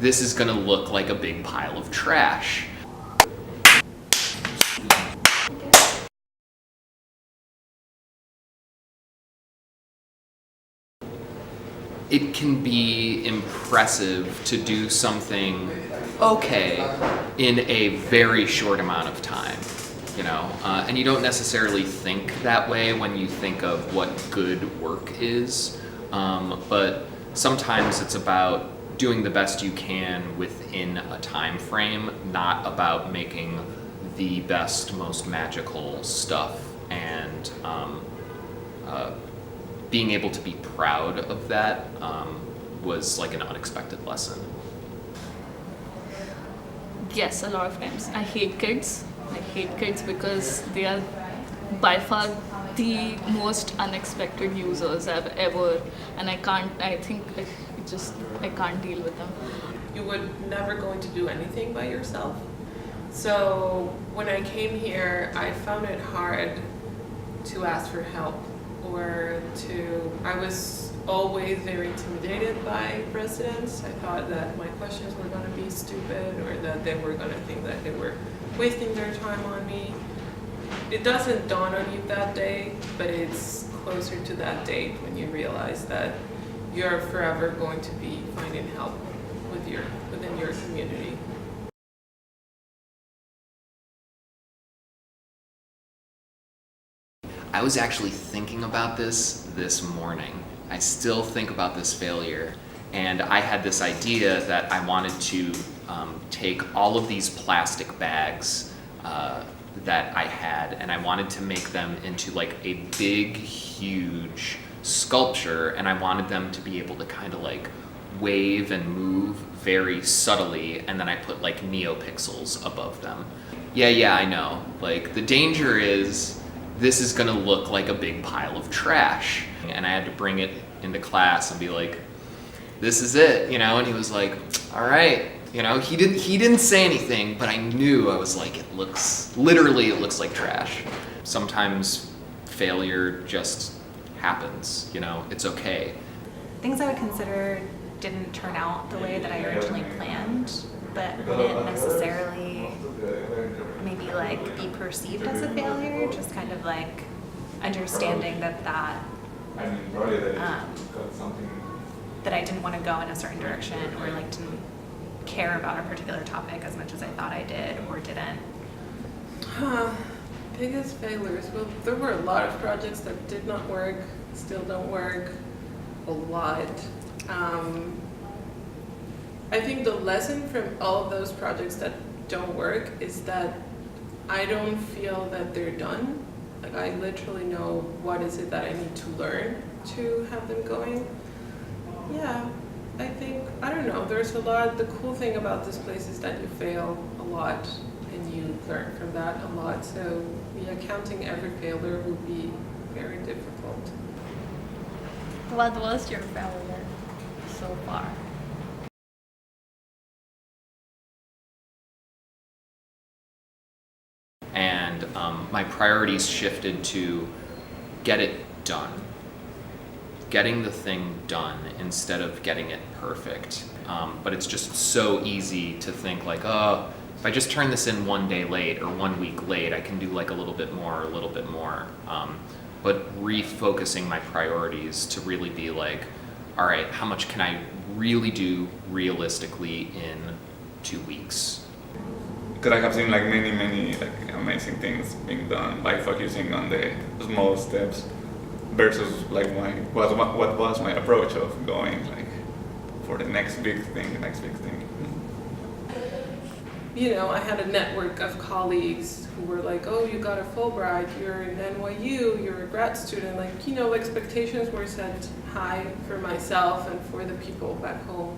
this is gonna look like a big pile of trash. It can be impressive to do something okay in a very short amount of time, you know? And you don't necessarily think that way when you think of what good work is, but sometimes it's about doing the best you can within a time frame, not about making the best, most magical stuff, and being able to be proud of that was like an unexpected lesson. Yes, a lot of times. I hate kids. I hate kids because they are by far the most unexpected users I've ever, and I can't deal with them. You would never going to do anything by yourself. So when I came here, I found it hard to ask for help I was always very intimidated by residents. I thought that my questions were going to be stupid, or that they were going to think that they were wasting their time on me. It doesn't dawn on you that day, but it's closer to that date when you realize that you're forever going to be finding help within your community. I was actually thinking about this morning. I still think about this failure, and I had this idea that I wanted to take all of these plastic bags that I had, and I wanted to make them into like a big, huge sculpture, and I wanted them to be able to kind of like wave and move very subtly, and then I put like neopixels above them. Yeah, I know. Like, the danger is this is gonna look like a big pile of trash. And I had to bring it into class and be like, this is it, you know? And he was like, all right. You know, he didn't say anything, but I knew. I was like, it looks like trash. Sometimes failure just happens, you know, it's okay. Things I would consider didn't turn out the way that I originally planned, but didn't necessarily maybe like be perceived as a failure, just kind of like understanding that I didn't want to go in a certain direction, or like didn't care about a particular topic as much as I thought I did or didn't. Biggest failures. Well, there were a lot of projects that did not work, still don't work, a lot. I think the lesson from all of those projects that don't work is that I don't feel that they're done. Like, I literally know what is it that I need to learn to have them going. Yeah, I think, I don't know, there's a lot. The cool thing about this place is that you fail a lot and you learn from that a lot. So yeah, counting every failure would be very difficult. What was your failure so far? And my priorities shifted to get it done. Getting the thing done instead of getting it perfect. But it's just so easy to think like, oh, if I just turn this in one day late or 1 week late, I can do like a little bit more. But refocusing my priorities to really be like, all right, how much can I really do realistically in 2 weeks? Because I have seen like many like amazing things being done by focusing on the small steps versus like what was my approach of going like for the next big thing. You know, I had a network of colleagues who were like, oh, you got a Fulbright, you're in NYU, you're a grad student. Like, you know, expectations were set high for myself and for the people back home.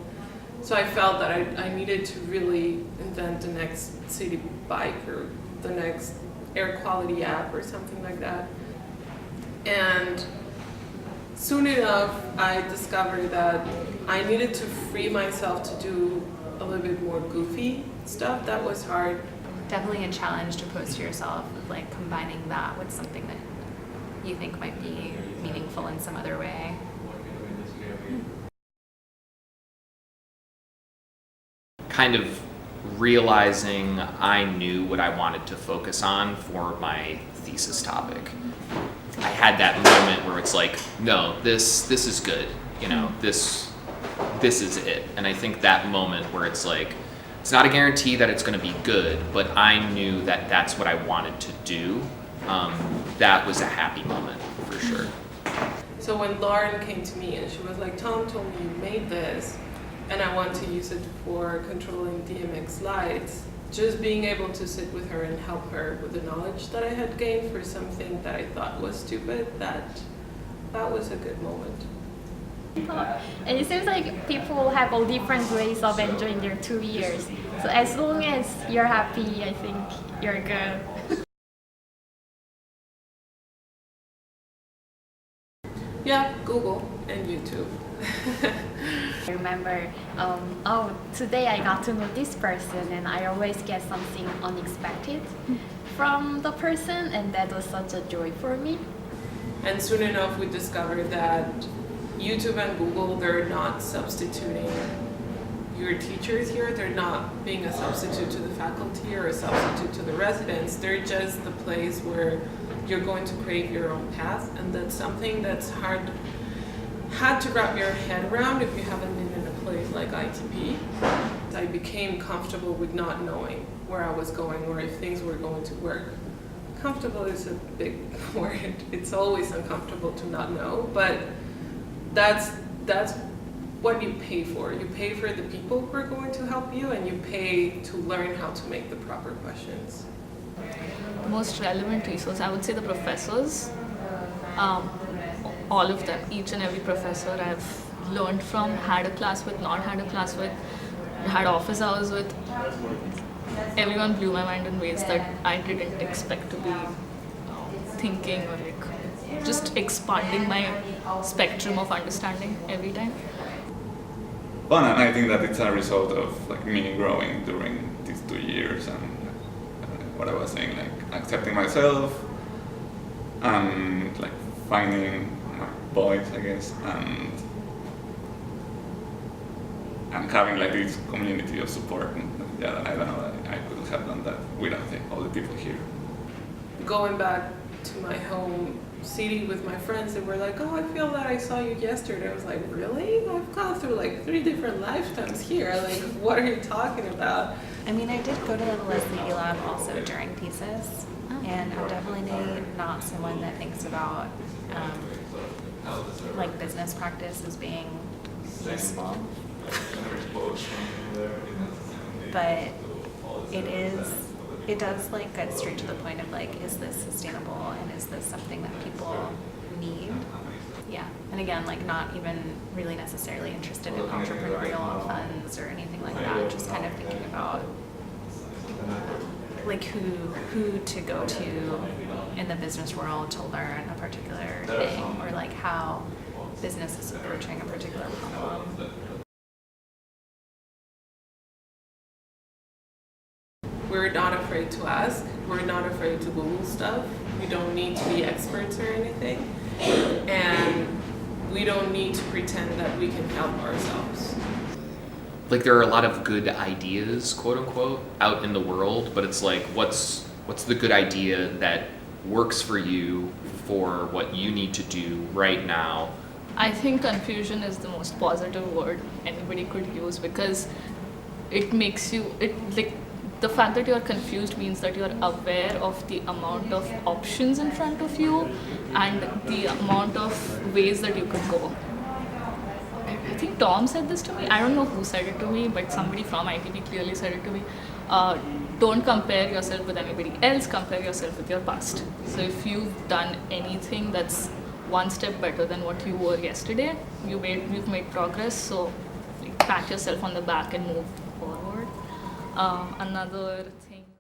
So I felt that I needed to really invent the next city bike or the next air quality app or something like that. And soon enough, I discovered that I needed to free myself to do a little bit more goofy stuff. That was hard. Definitely a challenge to pose to yourself, of like combining that with something that you think might be meaningful in some other way. kind of realizing I knew what I wanted to focus on for my thesis topic. I had that moment where it's like, no, this is good, you know, this is it. And I think that moment where it's like, it's not a guarantee that it's going to be good, but I knew that that's what I wanted to do. That was a happy moment for sure. So when Lauren came to me and she was like, Tom told me you made this and I want to use it for controlling DMX slides, just being able to sit with her and help her with the knowledge that I had gained for something that I thought was stupid, that was a good moment. And it seems like people have all different ways of enjoying their 2 years. So as long as you're happy, I think you're good. Yeah, Google and YouTube. I remember, today I got to know this person and I always get something unexpected from the person, and that was such a joy for me. And soon enough we discovered that YouTube and Google, they're not substituting your teachers here. They're not being a substitute to the faculty or a substitute to the residents. They're just the place where you're going to create your own path, and that's something that's hard to wrap your head around if you haven't been in a place like ITP. I became comfortable with not knowing where I was going or if things were going to work. Comfortable is a big word. It's always uncomfortable to not know, but that's what you pay for. You pay for the people who are going to help you, and you pay to learn how to make the proper questions. Most relevant resource, I would say the professors. All of them, each and every professor I've learned from, had a class with, not had a class with, had office hours with. Everyone blew my mind in ways that I didn't expect to be thinking, or like just expanding my spectrum of understanding every time. Well, and I think that it's a result of like me growing during these 2 years, and what I was saying, like accepting myself and like finding my voice, I guess, and having like this community of support. And yeah, I don't know that I could have done that without all the people here. Going back to my home city with my friends, they were like, oh, I feel that I saw you yesterday. I was like, really? I've gone through like 3 different lifetimes here. Like, what are you talking about? I mean, I did go to the Leslie E Lab also during thesis, and I'm definitely not someone that thinks about like business practice as being useful. But it does like get straight to the point of like, is this sustainable and is this something that people need? Yeah, and again, like not even really necessarily interested in entrepreneurial funds or anything like that, just kind of thinking about like who to go to in the business world to learn a particular thing, or like how business is approaching a particular problem. We're not afraid to ask. We're not afraid to Google stuff. We don't need to be experts or anything. And we don't need to pretend that we can help ourselves. Like there are a lot of good ideas, quote unquote, out in the world, but it's like, what's the good idea that works for you for what you need to do right now? I think confusion is the most positive word anybody could use, because it makes you, the fact that you're confused means that you're aware of the amount of options in front of you and the amount of ways that you could go. I think Tom said this to me. I don't know who said it to me, but somebody from ITP clearly said it to me. Don't compare yourself with anybody else, compare yourself with your past. So if you've done anything that's one step better than what you were yesterday, you've made progress, so pat yourself on the back and move forward. Another